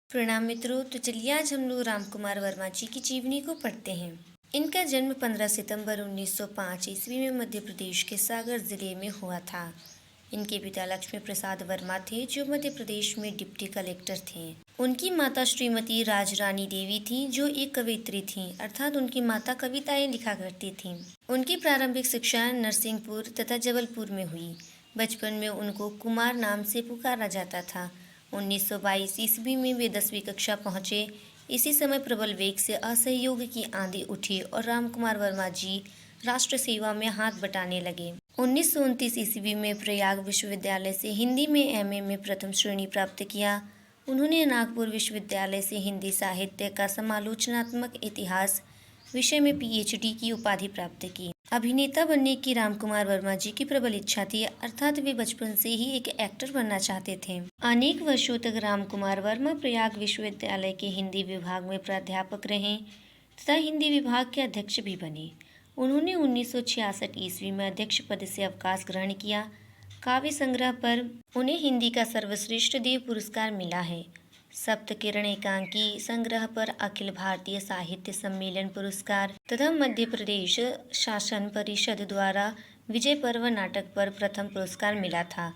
प्रणाम मित्रों। तो चलिए आज हम लोग राम कुमार वर्मा जी की जीवनी को पढ़ते हैं। इनका जन्म 15 सितंबर 1905 ईस्वी में मध्य प्रदेश के सागर जिले में हुआ था। इनके पिता लक्ष्मी प्रसाद वर्मा थे जो मध्य प्रदेश में डिप्टी कलेक्टर थे। उनकी माता श्रीमती राजरानी देवी थी जो एक कवयित्री थीं, अर्थात उनकी माता कविताएं लिखा करती थीं। उनकी प्रारंभिक शिक्षा नरसिंहपुर तथा जबलपुर में हुई। बचपन में उनको कुमार नाम से पुकारा जाता था। 1922 ईस्वी में वे 10वीं कक्षा पहुँचे। इसी समय प्रबल वेग से असहयोग की आंधी उठी और राम कुमार वर्मा जी राष्ट्र सेवा में हाथ बटाने लगे। 1929 ईस्वी में प्रयाग विश्वविद्यालय से हिंदी में एमए में प्रथम श्रेणी प्राप्त किया। उन्होंने नागपुर विश्वविद्यालय से हिंदी साहित्य का समालोचनात्मक इतिहास विषय में पीएचडी की उपाधि प्राप्त की। अभिनेता बनने की राम कुमार वर्मा जी की प्रबल इच्छा थी, अर्थात वे बचपन से ही एक एक्टर बनना चाहते थे। अनेक वर्षों तक राम कुमार वर्मा प्रयाग विश्वविद्यालय के हिंदी विभाग में प्राध्यापक रहे तथा हिंदी विभाग के अध्यक्ष भी बने। उन्होंने 1966 ईस्वी में अध्यक्ष पद से अवकाश ग्रहण किया। काव्य संग्रह पर उन्हें हिंदी का सर्वश्रेष्ठ देव पुरस्कार मिला है। सप्तकिरण एकांकी संग्रह पर अखिल भारतीय साहित्य सम्मेलन पुरस्कार तथा मध्य प्रदेश शासन परिषद द्वारा विजय पर्व नाटक पर प्रथम पुरस्कार मिला था।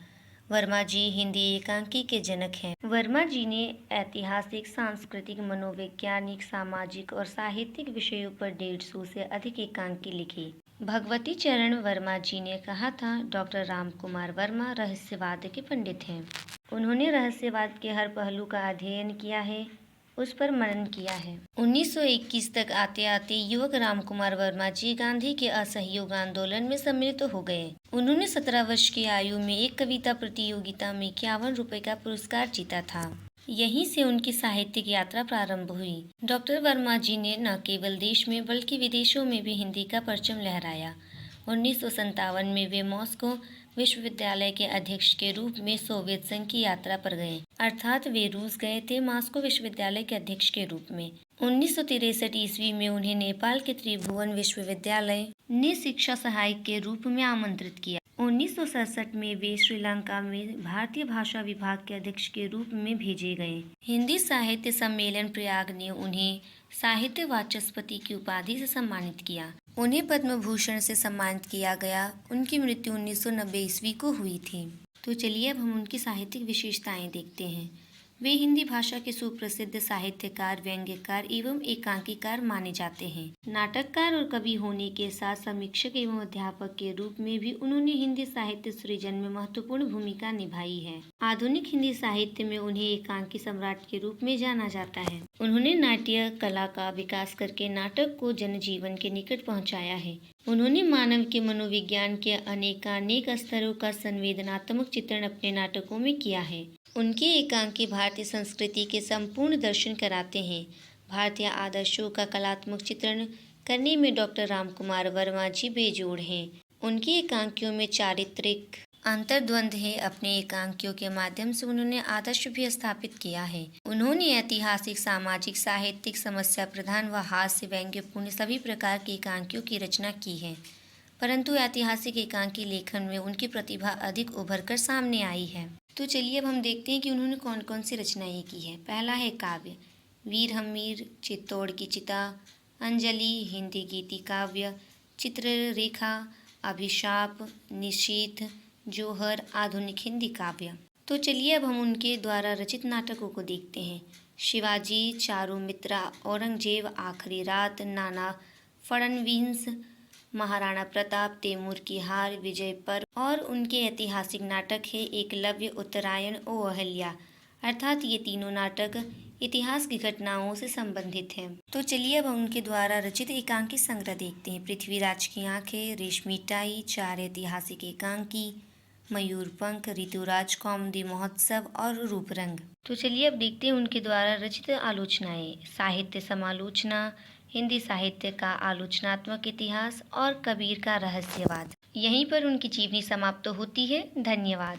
वर्मा जी हिंदी एकांकी के जनक हैं। वर्मा जी ने ऐतिहासिक, सांस्कृतिक, मनोवैज्ञानिक, सामाजिक और साहित्यिक विषयों पर 150 से अधिक एकांकी लिखी। भगवती चरण वर्मा जी ने कहा था, डॉक्टर राम कुमार वर्मा रहस्यवाद के पंडित हैं। उन्होंने रहस्यवाद के हर पहलू का अध्ययन किया है, उस पर मनन किया है। 1921 तक आते आते युवक राम कुमार वर्मा जी गांधी के असहयोग आंदोलन में सम्मिलित हो गए। उन्होंने 17 वर्ष की आयु में एक कविता प्रतियोगिता में 51 रुपए का पुरस्कार जीता था। यहीं से उनकी साहित्यिक यात्रा प्रारंभ हुई। डॉक्टर वर्मा जी ने न केवल देश में बल्कि विदेशों में भी हिंदी का परचम लहराया। 1957 में वे मॉस्को विश्वविद्यालय के अध्यक्ष के रूप में सोवियत संघ की यात्रा पर गए, अर्थात वे रूस गए थे मॉस्को विश्वविद्यालय के अध्यक्ष के रूप में। 1963 ईस्वी में उन्हें नेपाल के त्रिभुवन विश्वविद्यालय ने शिक्षा सहायक के रूप में आमंत्रित किया। 1967 में वे श्रीलंका में भारतीय भाषा विभाग के अध्यक्ष के रूप में भेजे गए। हिंदी साहित्य सम्मेलन प्रयाग ने उन्हें साहित्य वाचस्पति की उपाधि से सम्मानित किया। उन्हें पद्म भूषण से सम्मानित किया गया। उनकी मृत्यु 1990 ईस्वी को हुई थी। तो चलिए अब हम उनकी साहित्यिक विशेषताएं देखते हैं। वे हिंदी भाषा के सुप्रसिद्ध साहित्यकार, व्यंग्यकार एवं एकांकीकार माने जाते हैं। नाटककार और कवि होने के साथ समीक्षक एवं अध्यापक के रूप में भी उन्होंने हिंदी साहित्य सृजन में महत्वपूर्ण भूमिका निभाई है। आधुनिक हिंदी साहित्य में उन्हें एकांकी सम्राट के रूप में जाना जाता है। उन्होंने नाट्य कला का विकास करके नाटक को जनजीवन के निकट पहुंचाया है। उन्होंने मानव के मनोविज्ञान के अनेकानेक स्तरों का संवेदनात्मक चित्रण अपने नाटकों में किया है। उनके एकांकी भारतीय संस्कृति के संपूर्ण दर्शन कराते हैं। भारतीय आदर्शों का कलात्मक चित्रण करने में डॉक्टर राम कुमार वर्मा जी बेजोड़ हैं। उनकी एकांकियों में चारित्रिक अंतर्द्वंद है। अपने एकांकियों के माध्यम से उन्होंने आदर्श भी स्थापित किया है। उन्होंने ऐतिहासिक, सामाजिक, साहित्यिक, समस्या प्रधान व हास्य, व्यंग्यपूर्ण सभी प्रकार की एकांकियों की रचना की है, परंतु ऐतिहासिक एकांकी लेखन में उनकी प्रतिभा अधिक उभर कर सामने आई है। तो चलिए अब हम देखते हैं कि उन्होंने कौन कौन सी रचनाएं की है। पहला है काव्य, वीर हमीर, चित्तौड़ की चिता, अंजलि, हिंदी गीति काव्य, चित्ररेखा, अभिशाप, निशीथ, जोहर, आधुनिक हिंदी काव्य। तो चलिए अब हम उनके द्वारा रचित नाटकों को देखते हैं। शिवाजी, चारुमित्रा, औरंगजेब, आखिरी रात, नाना फड़नवीस, महाराणा प्रताप, तैमूर की हार, विजय पर्व और उनके ऐतिहासिक नाटक है एकलव्य, उत्तरायण और अहल्या, अर्थात ये तीनों नाटक इतिहास की घटनाओं से संबंधित हैं। तो चलिए अब उनके द्वारा रचित एकांकी संग्रह देखते हैं। पृथ्वीराज की आंखें, रेशमी टाई, 4 ऐतिहासिक एकांकी, मयूरपंख, ऋतुराज, कौमुदी महोत्सव और रूपरंग। तो चलिए अब देखते हैं उनके द्वारा रचित आलोचनाएं। साहित्य समालोचना, हिंदी साहित्य का आलोचनात्मक इतिहास और कबीर का रहस्यवाद। यहीं पर उनकी जीवनी समाप्त होती है। धन्यवाद।